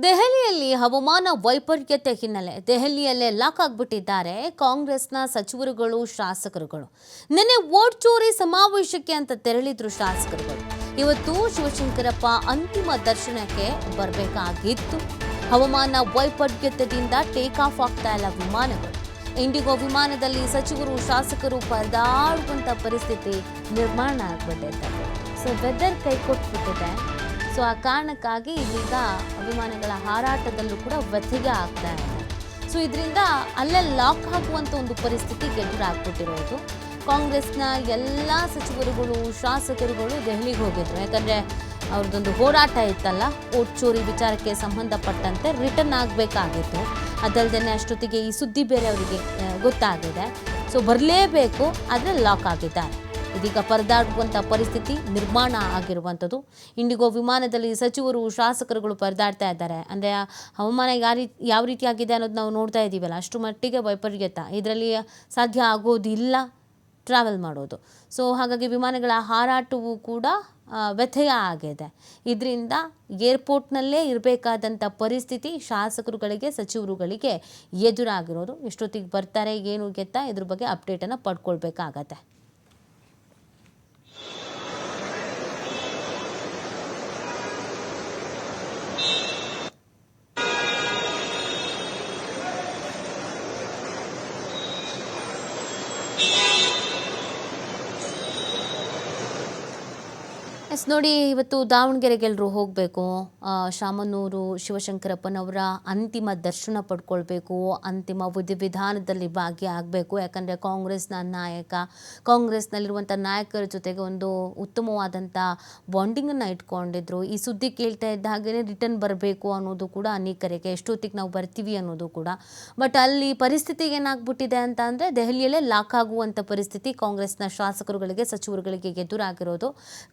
ದೆಹಲಿಯಲ್ಲಿ ಹವಾಮಾನ ವೈಪರೀತ್ಯತೆ ಹಿನ್ನೆಲೆ ದೆಹಲಿಯಲ್ಲೇ ಲಾಕ್ ಆಗಿಬಿಟ್ಟಿದ್ದಾರೆ ಕಾಂಗ್ರೆಸ್ನ ಸಚಿವರುಗಳು ಶಾಸಕರುಗಳು. ನಿನ್ನೆ ವೋಟ್ ಚೋರಿ ಸಮಾವೇಶಕ್ಕೆ ಅಂತ ತೆರಳಿದ್ರು ಶಾಸಕರುಗಳು. ಇವತ್ತು ಶಿವಶಂಕರಪ್ಪ ಅಂತಿಮ ದರ್ಶನಕ್ಕೆ ಬರಬೇಕಾಗಿತ್ತು. ಹವಾಮಾನ ವೈಪರೀತ್ಯದಿಂದ ಟೇಕ್ ಆಫ್ ಆಗ್ತಾ ಇಲ್ಲ ವಿಮಾನಗಳು. ಇಂಡಿಗೋ ವಿಮಾನದಲ್ಲಿ ಸಚಿವರು ಶಾಸಕರು ಪರದಾಡುವಂಥ ಪರಿಸ್ಥಿತಿ ನಿರ್ಮಾಣ ಆಗ್ಬಿಟ್ಟಿದೆ. ಸೊ ವೆದರ್ ಕೈ ಕೊಟ್ಬಿಟ್ಟಿದೆ. ಸೊ ಆ ಕಾರಣಕ್ಕಾಗಿ ಇದೀಗ ವಿಮಾನಗಳ ಹಾರಾಟದಲ್ಲೂ ಕೂಡ ವ್ಯತ್ಯಯ ಆಗ್ತಾ ಇದೆ. ಸೊ ಇದರಿಂದ ಅಲ್ಲೇ ಲಾಕ್ ಆಗುವಂಥ ಒಂದು ಪರಿಸ್ಥಿತಿ ಎದುರಾಗ್ಬಿಟ್ಟಿರೋದು. ಕಾಂಗ್ರೆಸ್ನ ಎಲ್ಲ ಸಚಿವರುಗಳು ಶಾಸಕರುಗಳು ದೆಹಲಿಗೆ ಹೋಗಿದ್ರು. ಯಾಕಂದರೆ ಅವ್ರದ್ದೊಂದು ಹೋರಾಟ ಇತ್ತಲ್ಲ, ವೋಟ್ ಚೋರಿ ವಿಚಾರಕ್ಕೆ ಸಂಬಂಧಪಟ್ಟಂತೆ ರಿಟರ್ನ್ ಆಗಬೇಕಾಗಿತ್ತು. ಅದಲ್ಲದೆ ಅಷ್ಟೊತ್ತಿಗೆ ಈ ಸುದ್ದಿ ಬೇರೆ ಅವರಿಗೆ ಗೊತ್ತಾಗಿದೆ. ಸೊ ಬರಲೇಬೇಕು, ಆದರೆ ಲಾಕ್ ಆಗಿದ್ದಾರೆ. ಇದೀಗ ಪರದಾಡುವಂಥ ಪರಿಸ್ಥಿತಿ ನಿರ್ಮಾಣ ಆಗಿರುವಂಥದ್ದು. ಇಂಡಿಗೋ ವಿಮಾನದಲ್ಲಿ ಸಚಿವರು ಶಾಸಕರುಗಳು ಪರದಾಡ್ತಾ ಇದ್ದಾರೆ. ಅಂದರೆ ಹವಾಮಾನ ಯಾವ ರೀತಿಯಾಗಿದೆ ಅನ್ನೋದು ನಾವು ನೋಡ್ತಾ ಇದ್ದೀವಲ್ಲ, ಅಷ್ಟು ಮಟ್ಟಿಗೆ ವೈಪರೀತ್ಯ ಇದರಲ್ಲಿ ಸಾಧ್ಯ ಆಗೋದಿಲ್ಲ ಟ್ರಾವೆಲ್ ಮಾಡೋದು. ಸೊ ಹಾಗಾಗಿ ವಿಮಾನಗಳ ಹಾರಾಟವೂ ಕೂಡ ವ್ಯತ್ಯಯ ಆಗಿದೆ. ಇದರಿಂದ ಏರ್ಪೋರ್ಟ್ನಲ್ಲೇ ಇರಬೇಕಾದಂಥ ಪರಿಸ್ಥಿತಿ ಶಾಸಕರುಗಳಿಗೆ ಸಚಿವರುಗಳಿಗೆ ಎದುರಾಗಿರೋದು. ಎಷ್ಟೊತ್ತಿಗೆ ಬರ್ತಾರೆ ಏನು ಗೆತ್ತಾ ಇದ್ರ ಬಗ್ಗೆ ಅಪ್ಡೇಟನ್ನು ಪಡ್ಕೊಳ್ಬೇಕಾಗತ್ತೆ. ನೋಡಿ, ಇವತ್ತು ದಾವಣಗೆರೆಗೆ ಎಲ್ಲರೂ ಹೋಗಬೇಕು. ಶಾಮನೂರು ಶಿವಶಂಕರಪ್ಪನವರ ಅಂತಿಮ ದರ್ಶನ ಪಡ್ಕೊಳ್ಬೇಕು, ಅಂತಿಮ ವಿಧಿವಿಧಾನದಲ್ಲಿ ಭಾಗಿಯಾಗಬೇಕು. ಯಾಕಂದರೆ ಕಾಂಗ್ರೆಸ್ನ ನಾಯಕ, ಕಾಂಗ್ರೆಸ್ನಲ್ಲಿರುವಂಥ ನಾಯಕರ ಜೊತೆಗೆ ಒಂದು ಉತ್ತಮವಾದಂಥ ಬಾಂಡಿಂಗನ್ನು ಇಟ್ಕೊಂಡಿದ್ರು. ಈ ಸುದ್ದಿ ಕೇಳ್ತಾ ಇದ್ದ ಹಾಗೇ ರಿಟರ್ನ್ ಬರಬೇಕು ಅನ್ನೋದು ಕೂಡ ಅನೇಕರಿಗೆ, ಎಷ್ಟೊತ್ತಿಗೆ ನಾವು ಬರ್ತೀವಿ ಅನ್ನೋದು ಕೂಡ. ಬಟ್ ಅಲ್ಲಿ ಪರಿಸ್ಥಿತಿ ಏನಾಗ್ಬಿಟ್ಟಿದೆ ಅಂತ ಅಂದರೆ ದೆಹಲಿಯಲ್ಲೇ ಲಾಕ್ ಆಗುವಂಥ ಪರಿಸ್ಥಿತಿ ಕಾಂಗ್ರೆಸ್ನ ಶಾಸಕರುಗಳಿಗೆ ಸಚಿವರುಗಳಿಗೆ ಎದುರಾಗಿರೋದು.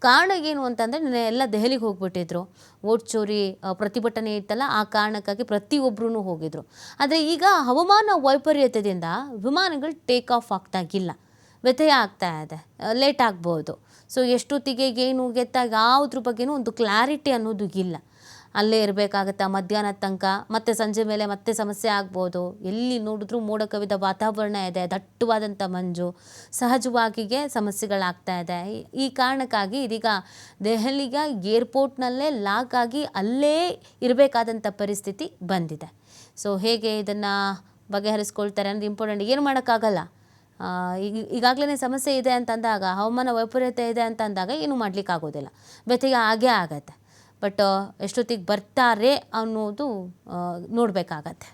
ಕಾರಣ ಏನು ಅಂತಂದರೆ ನೆನ್ನೆ ಎಲ್ಲ ದೆಹಲಿಗೆ ಹೋಗ್ಬಿಟ್ಟಿದ್ರು. ವೋಟ್ ಚೋರಿ ಪ್ರತಿಭಟನೆ ಇತ್ತಲ್ಲ, ಆ ಕಾರಣಕ್ಕಾಗಿ ಪ್ರತಿಯೊಬ್ಬರೂ ಹೋಗಿದ್ರು. ಆದರೆ ಈಗ ಹವಾಮಾನ ವೈಪರೀತ್ಯದಿಂದ ವಿಮಾನಗಳು ಟೇಕ್ ಆಫ್ ಆಗ್ತಾಗಿಲ್ಲ, ವ್ಯತ್ಯಯ ಆಗ್ತಾ ಇದೆ, ಲೇಟ್ ಆಗ್ಬೋದು. ಸೊ ಎಷ್ಟೊತ್ತಿಗೆ ಏನು ಗೆತ್ತ ಯಾವುದ್ರ ಬಗ್ಗೆನೂ ಒಂದು ಕ್ಲಾರಿಟಿ ಅನ್ನೋದು ಇಲ್ಲ. ಅಲ್ಲೇ ಇರಬೇಕಾಗತ್ತಾ ಮಧ್ಯಾಹ್ನದ ತನಕ, ಮತ್ತೆ ಸಂಜೆ ಮೇಲೆ ಮತ್ತೆ ಸಮಸ್ಯೆ ಆಗ್ಬೋದು. ಎಲ್ಲಿ ನೋಡಿದ್ರೂ ಮೋಡ ಕವಿದ ವಾತಾವರಣ ಇದೆ, ದಟ್ಟವಾದಂಥ ಮಂಜು, ಸಹಜವಾಗಿಯೇ ಸಮಸ್ಯೆಗಳಾಗ್ತಾ ಇದೆ. ಈ ಕಾರಣಕ್ಕಾಗಿ ಇದೀಗ ದೆಹಲಿಗೆ ಏರ್ಪೋರ್ಟ್ನಲ್ಲೇ ಲಾಕ್ ಆಗಿ ಅಲ್ಲೇ ಇರಬೇಕಾದಂಥ ಪರಿಸ್ಥಿತಿ ಬಂದಿದೆ. ಸೊ ಹೇಗೆ ಇದನ್ನು ಬಗೆಹರಿಸ್ಕೊಳ್ತಾರೆ ಅನ್ನೋದು ಇಂಪಾರ್ಟೆಂಟ್. ಏನು ಮಾಡೋಕ್ಕಾಗಲ್ಲ. ಈಗಾಗಲೇ ಸಮಸ್ಯೆ ಇದೆ ಅಂತಂದಾಗ, ಹವಾಮಾನ ವೈಪರೀತ್ಯ ಇದೆ ಅಂತಂದಾಗ ಏನು ಮಾಡಲಿಕ್ಕಾಗೋದಿಲ್ಲ, ವ್ಯತ್ಯಯ ಆಗೇ ಆಗತ್ತೆ. ಬಟ್ ಎಷ್ಟೊತ್ತಿಗೆ ಬರ್ತಾರೆ ಅನ್ನೋದು ನೋಡಬೇಕಾಗತ್ತೆ.